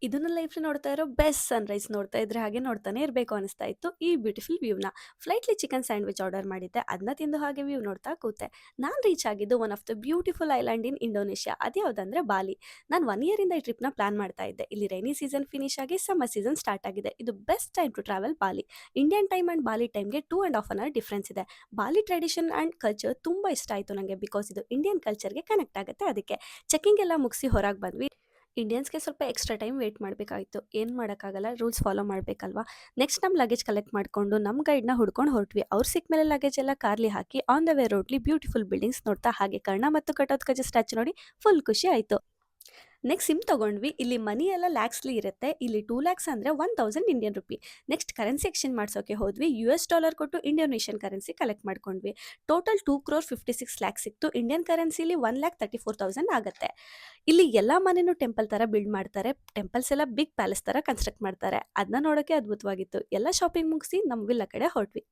ಇದು ನನ್ನ ಲೈಫ್‌ಲಿ ನೋಡ್ತಾ ಇರೋ ಬೆಸ್ಟ್ ಸನ್‌ರೈಸ್ ನೋಡ್ತಾ ಇದ್ರೆ ಹಾಗೆ ನೋಡ್ತಾನೆ ಇರಬೇಕು ಅನಿಸ್ತಾ ಇತ್ತು ಈ ಬ್ಯೂಟಿಫುಲ್ ವ್ಯೂನ. ಫ್ಲೈಟ್‌ಲಿ ಚಿಕನ್ ಸ್ಯಾಂಡ್ವಿಚ್ ಆರ್ಡರ್ ಮಾಡಿದ್ದೆ. ಅದನ್ನ ತಿಂದು ಹಾಗೆ ವ್ಯೂ ನೋಡ್ತಾ ಕೂತೆ. ನಾನು ರೀಚ್ ಆಗಿದ್ದು one of the beautiful island in Indonesia. ಅದ್ಯಾವುದಂದ್ರೆ ಬಾಲಿ. ನಾನು 1 ಇಯರಿಂದ ಈ ಟ್ರಿಪ್‌ನ ಪ್ಲಾನ್ ಮಾಡ್ತಾ ಇದ್ದೆ. ಇಲ್ಲಿ ರೈನಿ ಸೀಸನ್ ಫಿನಿಶ್ ಆಗಿ ಸಮ್ಮರ್ ಸೀಸನ್ ಸ್ಟಾರ್ಟ್ ಆಗಿದೆ. ಇದು best time to travel Bali. Indian time and Bali ಟೈಮ್‌ಗೆ 2 ½ ಅವರ್ ಡಿಫರೆನ್ಸ್ ಇದೆ. ಬಾಲಿ ಟ್ರೆಡಿಷನ್ ಅಂಡ್ ಕಲ್ಚರ್ ತುಂಬಾ ಇಷ್ಟ ಆಯಿತು ನನಗೆ ಬಿಕಾಸ್ ಇದು ಇಂಡಿಯನ್ ಕಲ್ಚರ್‌ಗೆ ಕನೆಕ್ಟ್ ಆಗುತ್ತೆ ಅದಕ್ಕೆ. ಚೆಕಿಂಗ್ ಎಲ್ಲ ಮುಗಿಸಿ ಹೊರಗೆ ಬಂದ್ವಿ. ಇಂಡಿಯನ್ಸ್‌ಗೆ ಸ್ವಲ್ಪ ಎಕ್ಸ್ಟ್ರಾ ಟೈಮ್ ವೇಟ್ ಮಾಡಬೇಕಾಗಿತ್ತು. ಏನು ಮಾಡೋಕ್ಕಾಗಲ್ಲ, ರೂಲ್ಸ್ ಫಾಲೋ ಮಾಡಬೇಕಲ್ವಾ. ನೆಕ್ಸ್ಟ್ ನಮ್ಮ ಲಗೇಜ್ ಕಲೆಕ್ಟ್ ಮಾಡಿಕೊಂಡು ನಮ್ಮ ಗೈಡ್‌ನ ಹುಡ್ಕೊಂಡು ಹೊರಟ್ವಿ. ಅವ್ರು ಸಿಕ್ಕ ಮೇಲೆ ಲಗೇಜ್ ಎಲ್ಲ ಕಾರ್ಲಿ ಹಾಕಿ ಆನ್ ದ ವೇ ರೋಡ್‌ಲಿ ಬ್ಯೂಟಿಫುಲ್ ಬಿಲ್ಡಿಂಗ್ಸ್ ನೋಡ್ತಾ ಹಾಗೆ ಕರ್ಣ ಮತ್ತು ಘಟೋತ್ಕಚ ಸ್ಟ್ಯಾಚ್ಯೂ ನೋಡಿ ಫುಲ್ ಖುಷಿ ಆಯಿತು. ನೆಕ್ಸ್ಟ್ ಸಿಮ್ ತಗೊಂಡ್ವಿ. ಇಲ್ಲಿ ಮನಿ ಎಲ್ಲ ಲ್ಯಾಕ್ಸ್‌ಲಿ ಇರುತ್ತೆ. ಇಲ್ಲಿ 2 ಲ್ಯಾಕ್ಸ್ ಅಂದರೆ 1000 Indian rupee. Next currency exchange ಮಾಡ್ಸೋಕೆ ಹೋದ್ವಿ. $US ಕೊಟ್ಟು ಇಂಡೋನೇಷಿಯನ್ ಕರೆನ್ಸಿ ಕಲೆಕ್ಟ್ ಮಾಡ್ಕೊಂಡ್ವಿ. ಟೋಟಲ್ 2,56 ಲ್ಯಾಕ್ಸ್ ಸಿಕ್ತು. ಇಂಡಿಯನ್ ಕರೆನ್ಸಿಲಿ 1,34,000 ಆಗುತ್ತೆ. ಇಲ್ಲಿ ಎಲ್ಲ ಮನೆನೂ ಟೆಂಪಲ್ ಥರ ಬಿಲ್ಡ್ ಮಾಡ್ತಾರೆ. ಟೆಂಪಲ್ಸ್ ಎಲ್ಲ ಬಿಗ್ ಪ್ಯಾಲೇಸ್ ಥರ ಕನ್ಸ್ಟ್ರಕ್ಟ್ ಮಾಡ್ತಾರೆ. ಅದನ್ನ ನೋಡೋಕೆ ಅದ್ಭುತವಾಗಿತ್ತು. ಎಲ್ಲ ಶಾಪಿಂಗ್ ಮುಗಿಸಿ ನಮ್ಮ ವಿಲ್ಲಾ ಕಡೆ ಹೊರಟ್ವಿ.